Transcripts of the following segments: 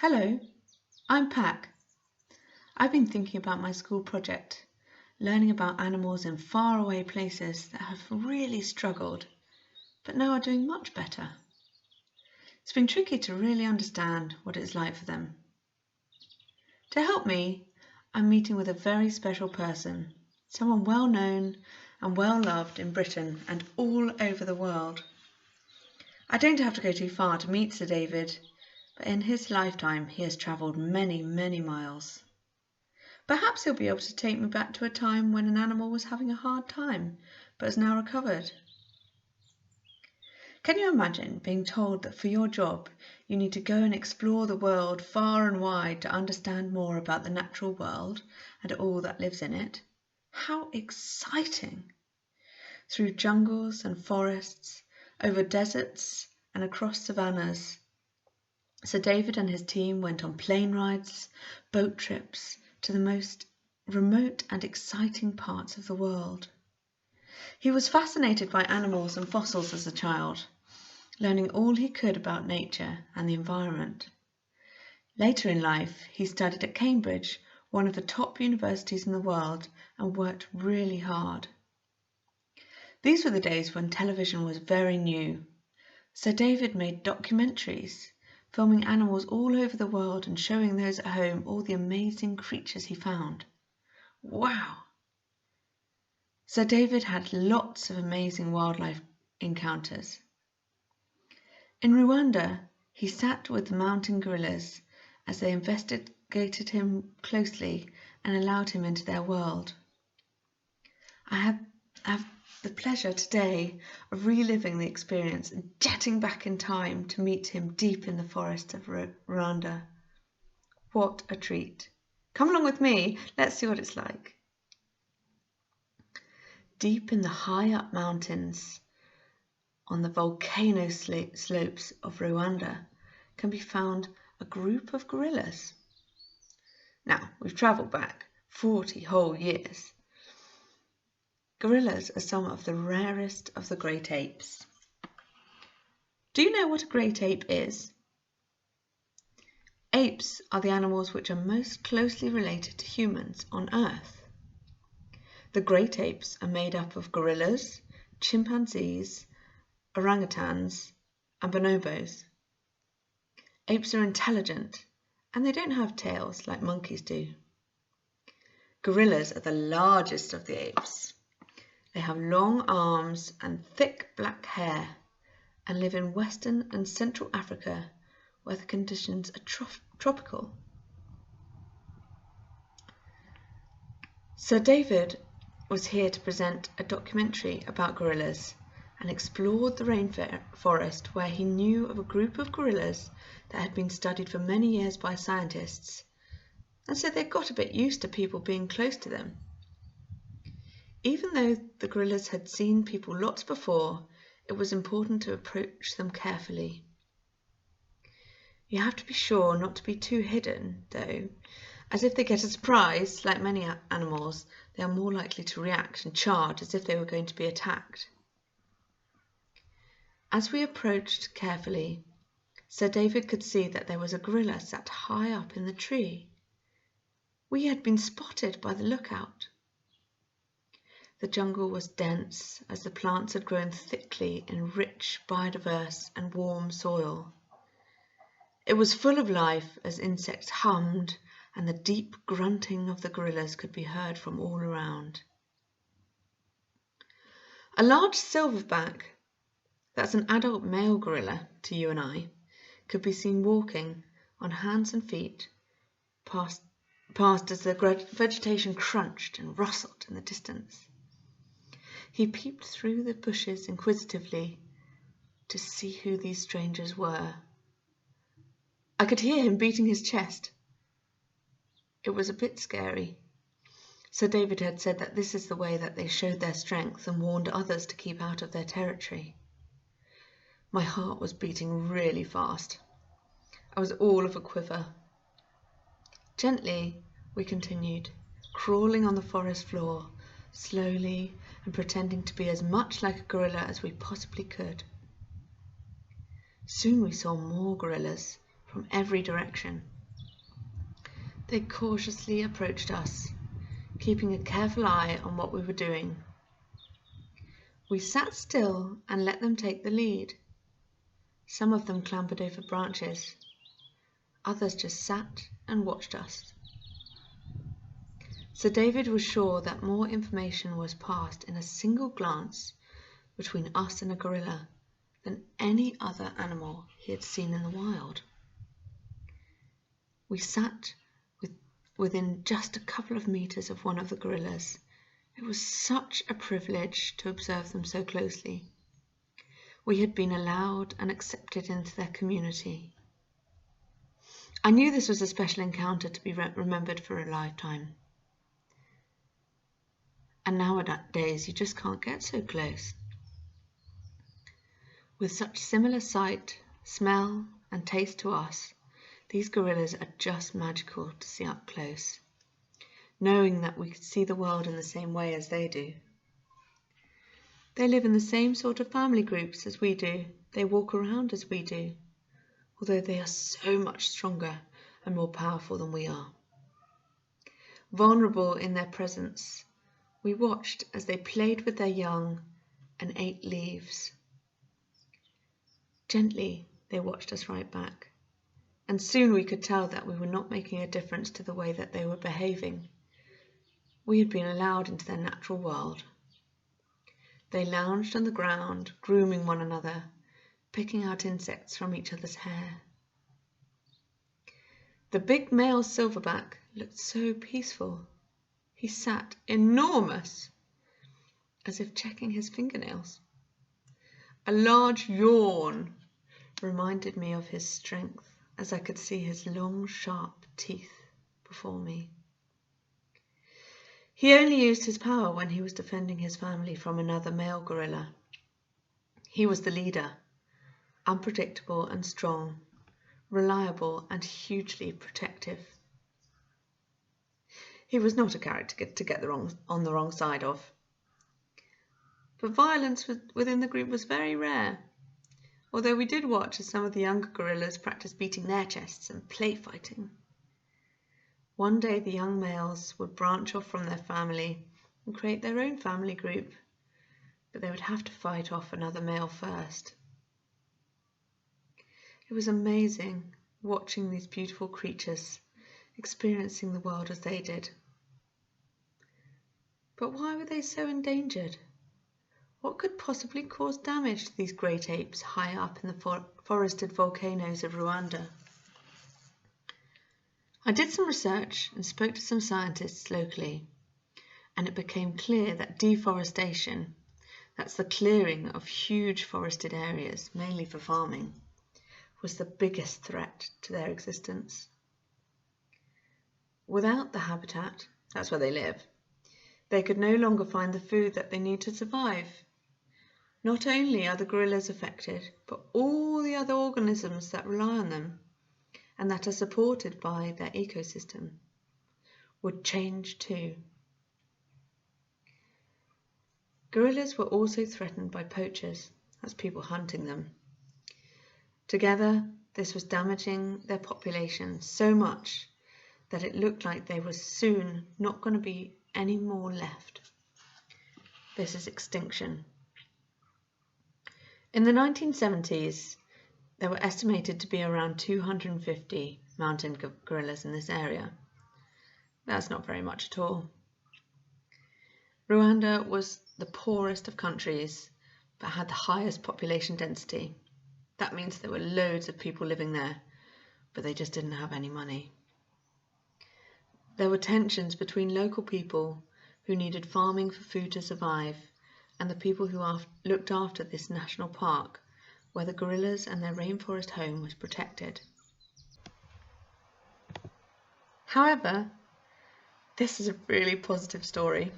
Hello, I'm PAK. I've been thinking about my school project, learning about animals in faraway places that have really struggled, but now are doing much better. It's been tricky to really understand what it's like for them. To help me, I'm meeting with a very special person, someone well known and well loved in Britain and all over the world. I don't have to go too far to meet Sir David, but in his lifetime he has travelled many, many miles. Perhaps he'll be able to take me back to a time when an animal was having a hard time, but has now recovered. Can you imagine being told that for your job you need to go and explore the world far and wide to understand more about the natural world and all that lives in it? How exciting! Through jungles and forests, over deserts and across savannas, Sir David and his team went on plane rides, boat trips to the most remote and exciting parts of the world. He was fascinated by animals and fossils as a child, learning all he could about nature and the environment. Later in life, he studied at Cambridge, one of the top universities in the world, and worked really hard. These were the days when television was very new. Sir David made documentaries, filming animals all over the world and showing those at home all the amazing creatures he found. Wow! Sir David had lots of amazing wildlife encounters. In Rwanda, he sat with the mountain gorillas as they investigated him closely and allowed him into their world. I have the pleasure today of reliving the experience and jetting back in time to meet him deep in the forest of Rwanda. What a treat! Come along with me, let's see what it's like. Deep in the high up mountains on the volcano slopes of Rwanda can be found a group of gorillas. Now, we've travelled back 40 whole years. Gorillas are some of the rarest of the great apes. Do you know what a great ape is? Apes are the animals which are most closely related to humans on Earth. The great apes are made up of gorillas, chimpanzees, orangutans, and bonobos. Apes are intelligent, and they don't have tails like monkeys do. Gorillas are the largest of the apes. They have long arms and thick black hair and live in Western and Central Africa where the conditions are tropical. Sir David was here to present a documentary about gorillas and explored the rainforest where he knew of a group of gorillas that had been studied for many years by scientists, and so they got a bit used to people being close to them. Even though the gorillas had seen people lots before, it was important to approach them carefully. You have to be sure not to be too hidden, though, as if they get a surprise, like many animals, they are more likely to react and charge as if they were going to be attacked. As we approached carefully, Sir David could see that there was a gorilla sat high up in the tree. We had been spotted by the lookout. The jungle was dense as the plants had grown thickly in rich, biodiverse and warm soil. It was full of life as insects hummed and the deep grunting of the gorillas could be heard from all around. A large silverback, that's an adult male gorilla to you and I, could be seen walking on hands and feet past as the vegetation crunched and rustled in the distance. He peeped through the bushes inquisitively to see who these strangers were. I could hear him beating his chest. It was a bit scary. Sir David had said that this is the way that they showed their strength and warned others to keep out of their territory. My heart was beating really fast. I was all of a quiver. Gently, we continued, crawling on the forest floor, slowly and pretending to be as much like a gorilla as we possibly could. Soon we saw more gorillas from every direction, They cautiously approached us, keeping a careful eye on what we were doing. We sat still and let them take the lead. Some of them clambered over branches. Others just sat and watched us. Sir David was sure that more information was passed in a single glance between us and a gorilla than any other animal he had seen in the wild. We sat within just a couple of meters of one of the gorillas. It was such a privilege to observe them so closely. We had been allowed and accepted into their community. I knew this was a special encounter to be remembered for a lifetime. And nowadays you just can't get so close. With such similar sight, smell and taste to us, these gorillas are just magical to see up close, knowing that we could see the world in the same way as they do. They live in the same sort of family groups as we do. They walk around as we do, although they are so much stronger and more powerful than we are. Vulnerable in their presence, we watched as they played with their young and ate leaves. Gently, they watched us right back, and soon we could tell that we were not making a difference to the way that they were behaving. We had been allowed into their natural world. They lounged on the ground, grooming one another, picking out insects from each other's hair. The big male silverback looked so peaceful. He sat enormous, as if checking his fingernails. A large yawn reminded me of his strength, as I could see his long, sharp teeth before me. He only used his power when he was defending his family from another male gorilla. He was the leader, unpredictable and strong, reliable and hugely protective. He was not a character to get on the wrong side of. But violence within the group was very rare, although we did watch as some of the younger gorillas practiced beating their chests and play fighting. One day the young males would branch off from their family and create their own family group, but they would have to fight off another male first. It was amazing watching these beautiful creatures experiencing the world as they did. But why were they so endangered? What could possibly cause damage to these great apes high up in the forested volcanoes of Rwanda? I did some research and spoke to some scientists locally, and it became clear that deforestation, that's the clearing of huge forested areas, mainly for farming, was the biggest threat to their existence. Without the habitat, that's where they live, they could no longer find the food that they need to survive. Not only are the gorillas affected, but all the other organisms that rely on them and that are supported by their ecosystem would change too. Gorillas were also threatened by poachers, that's people hunting them. Together, this was damaging their population so much that it looked like there was soon not going to be any more left. This is extinction. In the 1970s, there were estimated to be around 250 mountain gorillas in this area. That's not very much at all. Rwanda was the poorest of countries, but had the highest population density. That means there were loads of people living there, but they just didn't have any money. There were tensions between local people who needed farming for food to survive and the people who looked after this national park where the gorillas and their rainforest home was protected. However, this is a really positive story.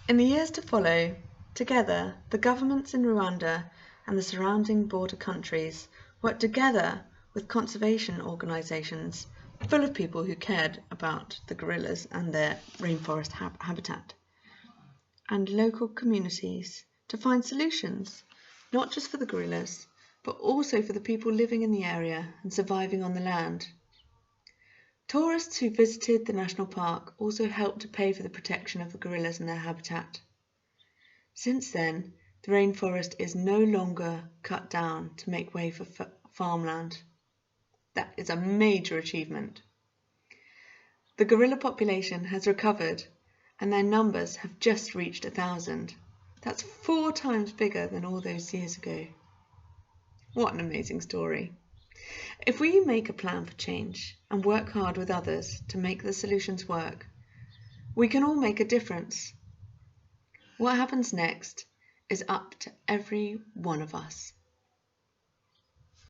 In the years to follow, together, the governments in Rwanda and the surrounding border countries worked together with conservation organisations full of people who cared about the gorillas and their rainforest habitat, and local communities to find solutions, not just for the gorillas, but also for the people living in the area and surviving on the land. Tourists who visited the national park also helped to pay for the protection of the gorillas and their habitat. Since then, the rainforest is no longer cut down to make way for farmland. That is a major achievement. The gorilla population has recovered and their numbers have just reached 1,000. That's 4 times bigger than all those years ago. What an amazing story. If we make a plan for change and work hard with others to make the solutions work, we can all make a difference. What happens next is up to every one of us.